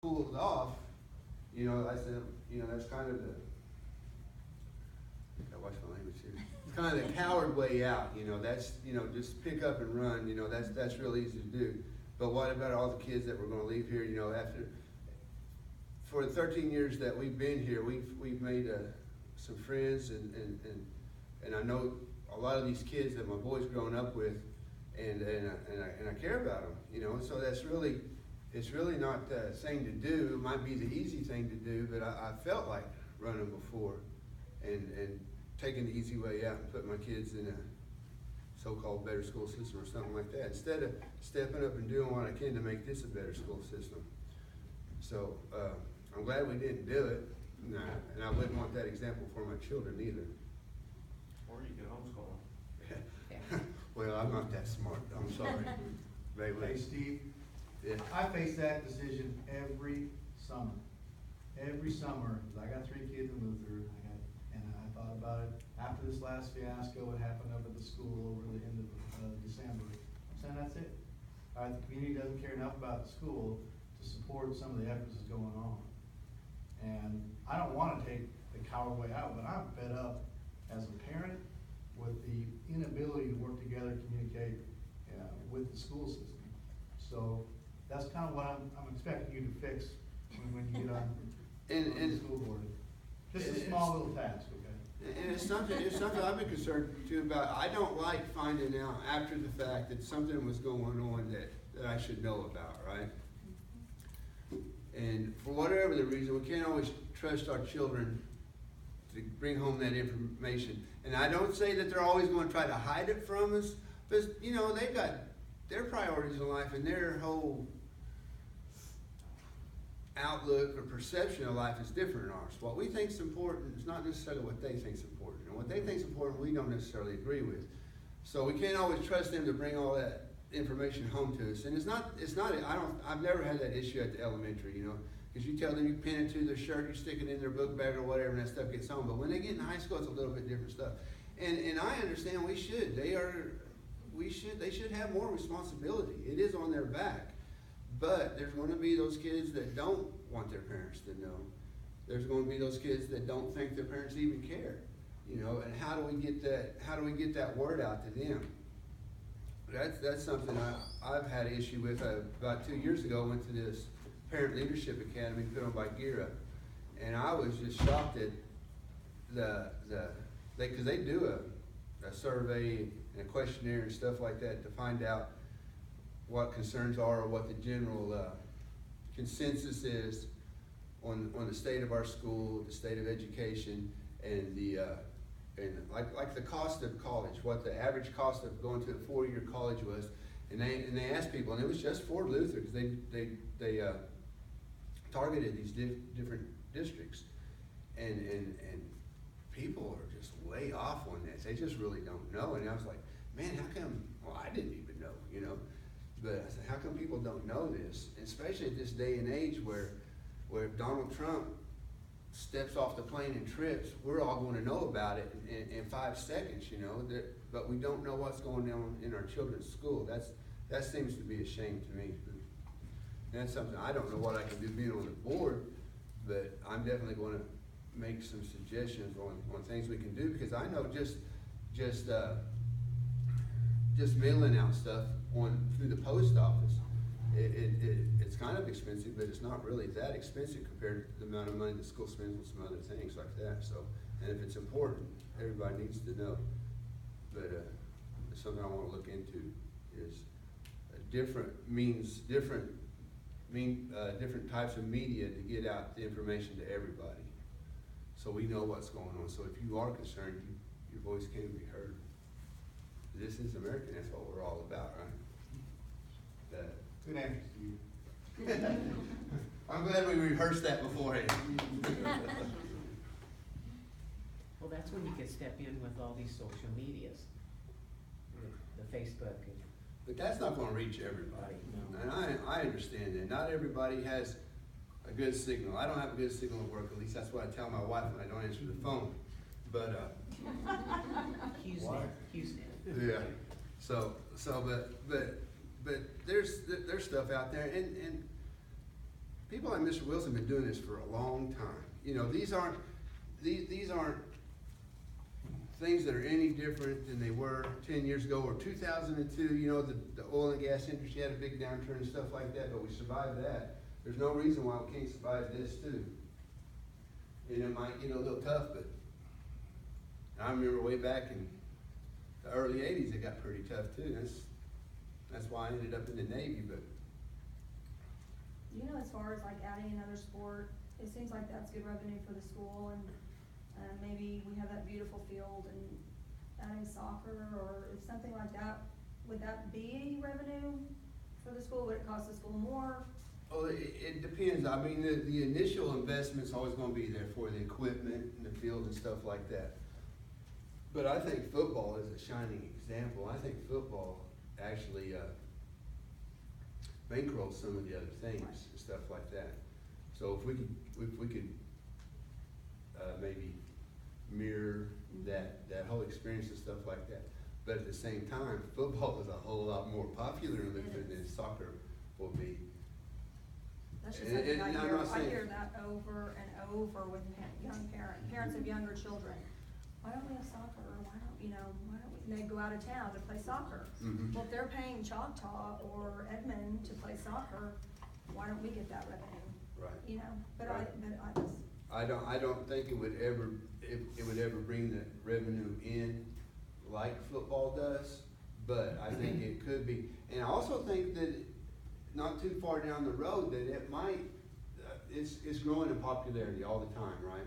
cooled off, I said, that's kind of the, I watch my language here. It's kind of the coward way out, that's, just pick up and run, that's real easy to do. But what about all the kids that we're gonna leave here, after, for the 13 years that we've been here, we've made some friends, and I know a lot of these kids that my boy's grown up with, and I care about them, so it's really not the thing to do. It might be the easy thing to do, but I felt like running before and taking the easy way out and putting my kids in a so-called better school system or something like that, instead of stepping up and doing what I can to make this a better school system. So I'm glad we didn't do it, and I wouldn't want that example for my children either. Or you could homeschool them. Well, I'm not that smart, I'm sorry. Hey, Steve, Yeah. I face that decision every summer. Every summer, 'cause I got 3 kids in Luther, and I thought about it after this last fiasco, what happened up at the school over the end of December. I'm saying that's it. The community doesn't care enough about the school to support some of the efforts that's going on. And I don't wanna take the coward way out, but I'm fed up as a parent with the inability to work together, communicate with the school system. So that's kind of what I'm expecting you to fix when you get on the school board. Just a small little task, okay? And it's something I've been concerned too about. I don't like finding out after the fact that something was going on that I should know about, right? And for whatever the reason, we can't always trust our children to bring home that information. And I don't say that they're always going to try to hide it from us, but they've got their priorities in life, and their whole outlook or perception of life is different than ours. What we think is important is not necessarily what they think is important, and what they think is important we don't necessarily agree with. So we can't always trust them to bring all that information home to us. And I've never had that issue at the elementary, because you tell them, you pin it to their shirt, you stick it in their book bag or whatever, and that stuff gets home. But when they get in high school, it's a little bit different stuff. And I understand we should. They should have more responsibility. It is on their back. But there's going to be those kids that don't want their parents to know. There's going to be those kids that don't think their parents even care. And how do we get that word out to them? That's something I've had an issue with. About 2 years ago, I went to this Parent Leadership Academy put on by GERA, and I was just shocked at because they do a survey and a questionnaire and stuff like that to find out what concerns are, or what the general consensus is on the state of our school, the state of education, and like the cost of college, what the average cost of going to a 4-year college was, and they asked people, and it was just for Luther, because they targeted these different districts, and people are just way off on this. They just really don't know. And I was like, man, how come? Well, I didn't even know, But I said, how come people don't know this? And especially at this day and age where if Donald Trump steps off the plane and trips, we're all going to know about it in 5 seconds, but we don't know what's going on in our children's school. That seems to be a shame to me. And that's something I don't know what I can do being on the board, but I'm definitely going to make some suggestions on things we can do, because I know just mailing out stuff through the post office, it's kind of expensive, but it's not really that expensive compared to the amount of money the school spends on some other things like that. So, and if it's important, everybody needs to know. But it's something I want to look into is different types of media to get out the information to everybody, so we know what's going on. So if you are concerned, your voice can be heard. This is American. That's what we're all about, right? Good answer, Steve. I'm glad we rehearsed that beforehand. Well, that's when you can step in with all these social medias, the Facebook. But that's not going to reach everybody. No. And I understand that. Not everybody has a good signal. I don't have a good signal at work. At least that's what I tell my wife when I don't answer the phone. But Houston. yeah. But there's stuff out there, and people like Mr. Wilson have been doing this for a long time. You know, these aren't things that are any different than they were 10 years ago or 2002. You know, the oil and gas industry had a big downturn and stuff like that, but we survived that. There's no reason why we can't survive this too. And it might get a little tough, but I remember way back in the early 80s, it got pretty tough too. That's why I ended up in the Navy, but. You know, as far as like adding another sport, it seems like that's good revenue for the school, and maybe we have that beautiful field and adding soccer or if something like that, would that be revenue for the school? Would it cost the school more? Oh, it depends. I mean, the initial investment's always gonna be there for the equipment and the field and stuff like that. But I think football is a shining example. I think football actually, bankrolls some of the other things and stuff like that. So if we could, maybe mirror that whole experience and stuff like that. But at the same time, football is a whole lot more popular in Lutheran than soccer will be. That's just And- something and I I'm hear, not I saying- hear that over and over with young parents of younger children. Why don't we have soccer, or why don't we, and they go out of town to play soccer. Mhm. Well, if they're paying Choctaw or Edmond to play soccer, why don't we get that revenue? Right. You know, but Right. I just, I don't think it would ever bring the revenue in like football does, but I think it could be. And I also think that not too far down the road that it might, it's growing in popularity all the time, right?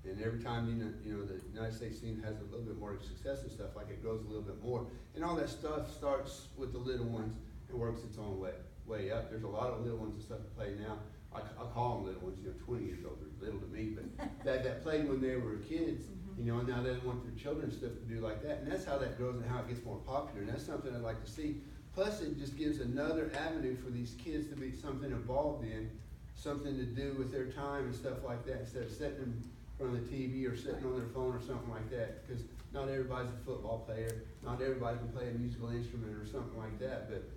And every time, you know, the United States team has a little bit more success and stuff, like it grows a little bit more. And all that stuff starts with the little ones and works its own way up. There's a lot of little ones and stuff that play now. I call them little ones, you know, 20 years old, they're little to me, but that played when they were kids, you know, and now they want their children stuff to do like that. And that's how that grows and how it gets more popular. And that's something I'd like to see. Plus, it just gives another avenue for these kids to be something involved in, something to do with their time and stuff like that, instead of sitting in front of the TV or sitting on their phone or something like that. Because not everybody's a football player, not everybody can play a musical instrument or something like that, but,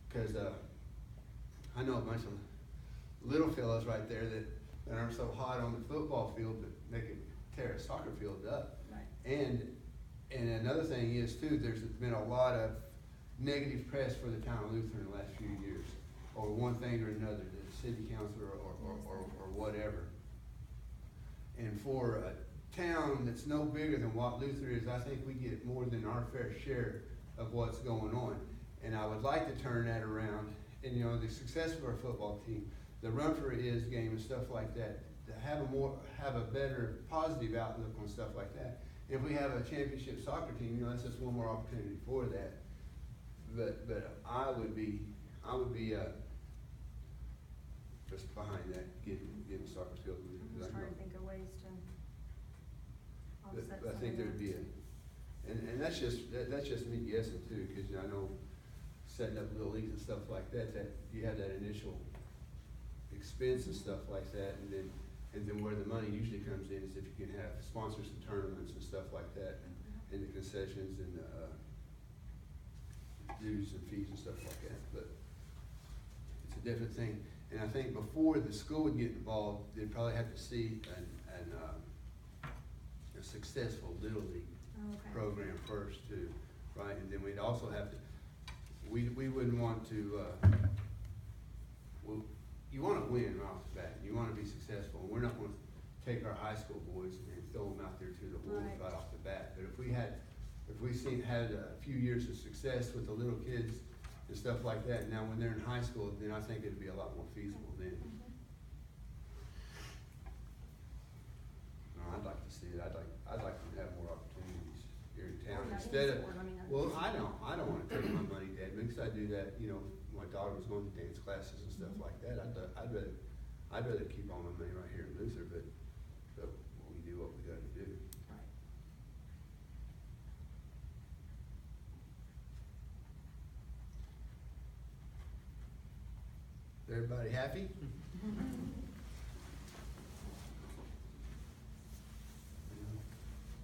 because I know a bunch of little fellows right there that aren't so hot on the football field, but they can tear a soccer field up. right. And another thing is too, there's been a lot of negative press for the town of Luther in the last few years, or one thing or another, the city council or whatever. And for a town that's no bigger than what Luther is, I think we get more than our fair share of what's going on. And I would like to turn that around, and you know, the success of our football team, the Run for It Is game and stuff like that, to have a better positive outlook on stuff like that. If we have a championship soccer team, you know, that's just one more opportunity for that. But I would be just behind that, getting soccer field. I'm just trying to think of ways to offset But I some think of there'd that. be and that's just me guessing too, cause I know setting up little leagues and stuff like that you have that initial expense and stuff like that, and then where the money usually comes in is if you can have sponsors and tournaments and stuff like that, and the concessions and dues and fees and stuff like that, but it's a different thing. And I think before the school would get involved, they'd probably have to see a successful Little League Okay. program first too, right? And then we'd also have to, we wouldn't want to, well, you wanna win right off the bat, you wanna be successful. We're not gonna take our high school boys and throw them out there to the wolves Right. right off the bat. But if we had a few years of success with the little kids and stuff like that, and now when they're in high school, then I think it'd be a lot more feasible then. Mhm. No, I'd like to see it, I'd like to have more opportunities here in town, Yeah, instead of, any sport, I mean, well, I don't wanna take my money, Dad, because I do that, you know, my daughter was going to dance classes and stuff like that, I'd rather keep all my money right here in Luther, but we do what we gotta do. Right. Is everybody happy?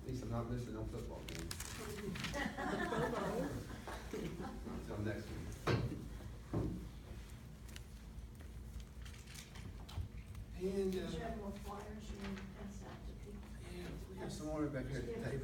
At least I'm not missing no football game. Until next week. And, You should have more flyers, you can pass out to people. yeah, we got some more back here at the table.